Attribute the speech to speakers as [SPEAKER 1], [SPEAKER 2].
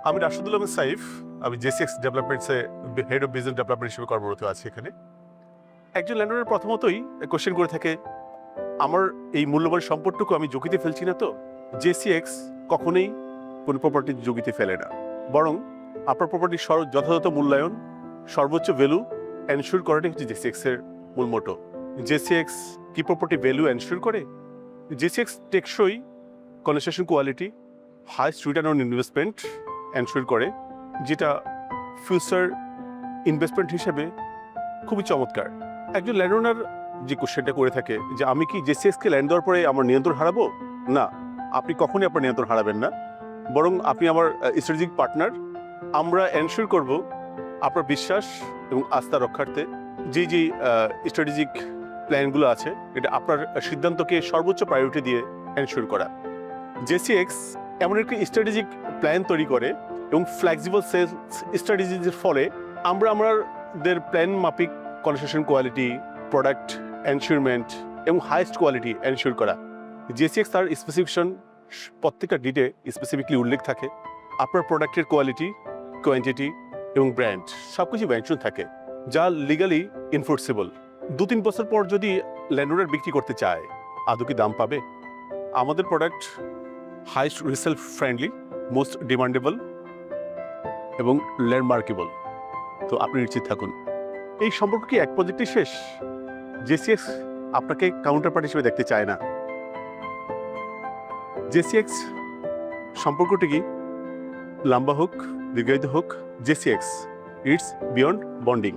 [SPEAKER 1] আমি রাশেদুল আহমেদ সাইফ। আমি জেসিএক্স ডেভেলপমেন্টসে হেড অফ বিজনেস ডেভেলপমেন্ট হিসেবে কর্মরত আছি এখানে। একজন ল্যান্ডলর্ডের প্রথমতই কোশ্চেন করে থাকে, আমার এই মূল্যবান সম্পদটুকু আমি ঝুঁকিতে ফেলছি না তো? জেসিএক্স কখনোই কোনো প্রপার্টি ঝুঁকিতে ফেলে না, বরং আপনার প্রপার্টির যথাযথ মূল্যায়ন, সর্বোচ্চ ভ্যালু এনশিওর করাটাই হচ্ছে জেসিএক্স এর মূল মোটো। জেসিএক্স কি প্রপার্টি ভ্যালু এনশিওর করে? জেসিএক্স টেকসই construction quality, highest return on investment ensure করে, যেটা ফিউচার ইনভেস্টমেন্ট হিসেবে খুবই চমৎকার। একজন ল্যান্ড যে কোশ্চেনটা করে থাকে যে আমি কি জেসিএক্সকে ল্যান্ড দেওয়ার পরে আমার নিয়ন্ত্রণ হারাবো? না, আপনি কখনোই আপনার নিয়ন্ত্রণ হারাবেন না, বরং আপনি আমার স্ট্র্যাটেজিক পার্টনার। আমরা এনশিওর করব আপনার বিশ্বাস এবং আস্থা রক্ষার্থে যে স্ট্র্যাটেজিক প্ল্যানগুলো আছে, এটা আপনার সিদ্ধান্তকে সর্বোচ্চ প্রায়োরিটি দিয়ে এনশিওর করা। জেসিএক্স এমন একটি স্ট্র্যাটেজিক প্ল্যান তৈরি করে এবং ফ্লেক্সিবল সেলস স্ট্র্যাটেজির ফলে আমরা আমাদের প্ল্যান মাফিক কনস্ট্রাকশন কোয়ালিটি, প্রোডাক্ট এনশিওরমেন্ট এবং হাইস্ট কোয়ালিটি এনশিওর করা। জেসিএক্স তার স্পেসিফিকেশন প্রত্যেকটা ডিটে স্পেসিফিকলি উল্লেখ থাকে। আপনার প্রোডাক্টের কোয়ালিটি, কোয়ান্টিটি এবং ব্র্যান্ড সব কিছু মেনশন থাকে, যা লিগালি এনফোর্সেবল। 2-3 বছর পর যদি ল্যান্ডলর্ড বিক্রি করতে চায়, আদৌ কি দাম পাবে? আমাদের product highest resale friendly, most demandable এবং ল্যান্ডমার্কেবল। তো আপনি নিশ্চিত থাকুন। এই সম্পর্ক কি এক প্রজেক্টই শেষ? জেসিএক্স আপনাকে কাউন্টার পার্ট হিসেবে দেখতে চায় না। জেসিএক্স সম্পর্কটি কি লম্বা হোক, দীর্ঘায়িত হোক, জেসিএক্স ইটস বিয়ন্ড বন্ডিং।